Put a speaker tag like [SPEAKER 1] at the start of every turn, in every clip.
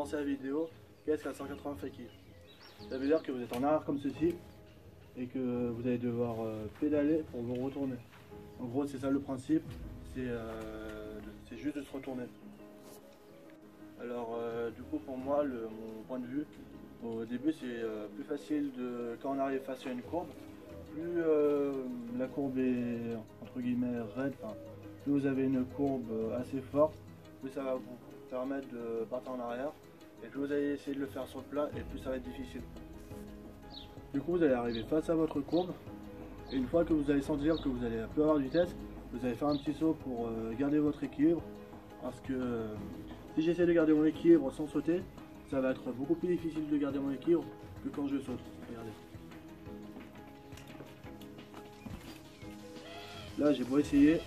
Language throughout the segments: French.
[SPEAKER 1] commencer la vidéo, qu'est-ce qu'un 180 fakie? Ça veut dire que vous êtes en arrière comme ceci et que vous allez devoir pédaler pour vous retourner. En gros, c'est ça le principe, c'est juste de se retourner. Alors, du coup, pour moi, mon point de vue, au début, c'est plus facile quand on arrive face à une courbe. Plus la courbe est entre guillemets raide, plus vous avez une courbe assez forte, plus ça va vous permettre de partir en arrière. Et plus vous allez essayer de le faire sur le plat, et plus ça va être difficile. Du coup, vous allez arriver face à votre courbe. Et une fois que vous allez sentir que vous allez un peu avoir de vitesse, vous allez faire un petit saut pour garder votre équilibre. Parce que si j'essaie de garder mon équilibre sans sauter, ça va être beaucoup plus difficile de garder mon équilibre que quand je saute. Regardez. Là, j'ai beau essayer,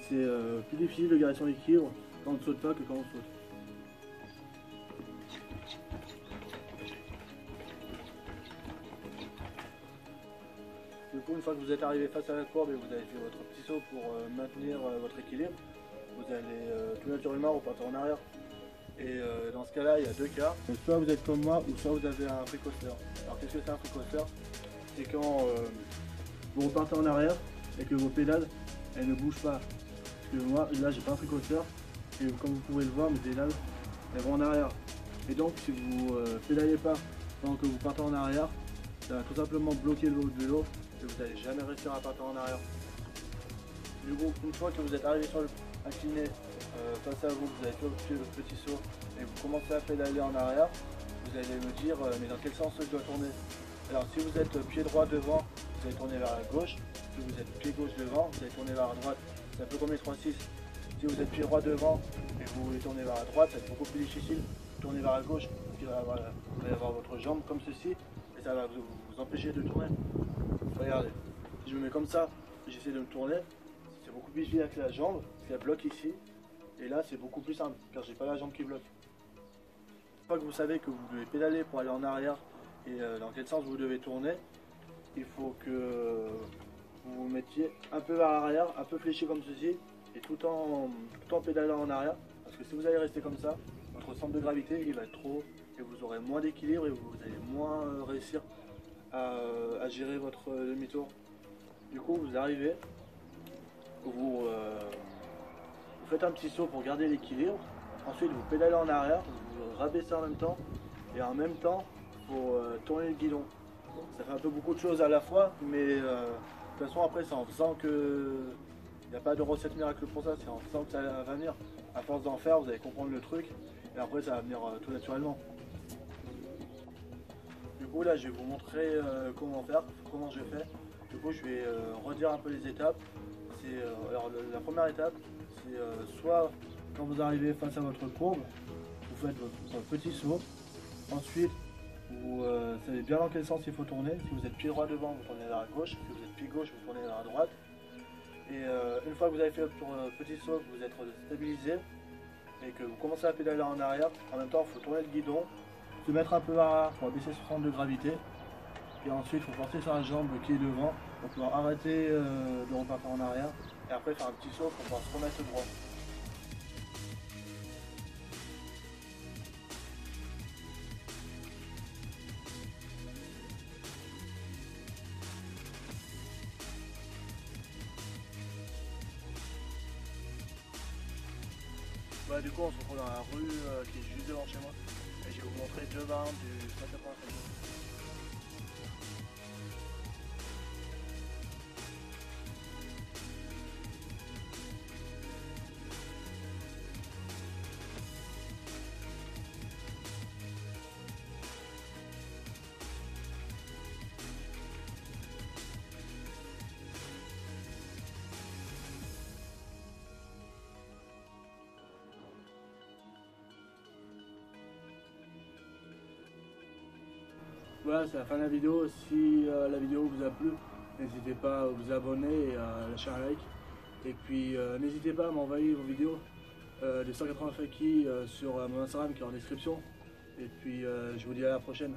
[SPEAKER 1] c'est plus difficile de garder son équilibre quand on ne saute pas que quand on saute. Du coup, une fois que vous êtes arrivé face à la courbe et vous avez fait votre petit saut pour maintenir votre équilibre, vous allez tout naturellement repartir en arrière. Et dans ce cas-là, il y a deux cas. Soit vous êtes comme moi, ou soit vous avez un free coaster. Alors qu'est-ce que c'est un free coaster? C'est quand vous repartez en arrière et que vos pédales, elles ne bougent pas. Parce que moi, là, j'ai pas un free coaster. Et comme vous pouvez le voir, mes pédales, elles vont en arrière. Et donc, si vous pédalez pas pendant que vous partez en arrière, ça va tout simplement bloquer le vélo et vous n'allez jamais réussir à partir en arrière. Du coup, une fois que vous êtes arrivé sur le incliné face à vous, vous avez fait votre petit saut et vous commencez à pédaler en arrière, vous allez me dire mais dans quel sens je dois tourner? Alors si vous êtes pied droit devant, vous allez tourner vers la gauche. Si vous êtes pied gauche devant, vous allez tourner vers la droite. C'est un peu comme les 3-6. Si vous êtes pied droit devant et que vous voulez tourner vers la droite, ça va être beaucoup plus difficile. Tourner vers la gauche, vous allez avoir votre jambe comme ceci et ça va vous empêcher de tourner. Regardez, si je me mets comme ça, j'essaie de me tourner, c'est beaucoup plus difficile avec la jambe, parce qu'elle bloque ici. Et là, c'est beaucoup plus simple, car j'ai pas la jambe qui bloque. Une fois que vous savez que vous devez pédaler pour aller en arrière et dans quel sens vous devez tourner, il faut que vous vous mettiez un peu vers l'arrière, un peu fléchi comme ceci, et tout en pédalant en arrière. Parce que si vous allez rester comme ça, votre centre de gravité il va être trop haut et vous aurez moins d'équilibre et vous allez moins réussir à gérer votre demi-tour. Du coup, vous arrivez, vous faites un petit saut pour garder l'équilibre. Ensuite, vous pédalez en arrière, vous rabaissez en même temps. Et en même temps, pour tourner le guidon. Ça fait un peu beaucoup de choses à la fois, mais de toute façon, après, c'est en faisant que. Il n'y a pas de recette miracle pour ça, c'est en faisant que ça va venir. À force d'en faire, vous allez comprendre le truc, et après, ça va venir tout naturellement. Du coup, là, je vais vous montrer comment faire, comment je fais. Du coup, je vais redire un peu les étapes. Alors, la première étape, c'est soit quand vous arrivez face à votre courbe, vous faites votre petit saut. Ensuite, vous savez bien dans quel sens il faut tourner. Si vous êtes pied droit devant, vous tournez vers la gauche. Si vous êtes pied gauche, vous tournez vers la droite. Et une fois que vous avez fait votre petit saut, que vous êtes stabilisé et que vous commencez à pédaler en arrière, en même temps, il faut tourner le guidon, se mettre un peu vers l'arrière pour baisser son centre de gravité. Et ensuite, il faut porter sur la jambe qui est devant pour pouvoir arrêter de repartir en arrière. Et après, faire un petit saut pour pouvoir se remettre droit. Du coup, on se retrouve dans la rue qui est juste devant chez moi. Et je vais vous montrer deux variantes du 185. Voilà, c'est la fin de la vidéo. Si la vidéo vous a plu, n'hésitez pas à vous abonner et à lâcher un like. Et puis n'hésitez pas à m'envoyer vos vidéos de 180 Fakie sur mon Instagram qui est en description. Et puis je vous dis à la prochaine.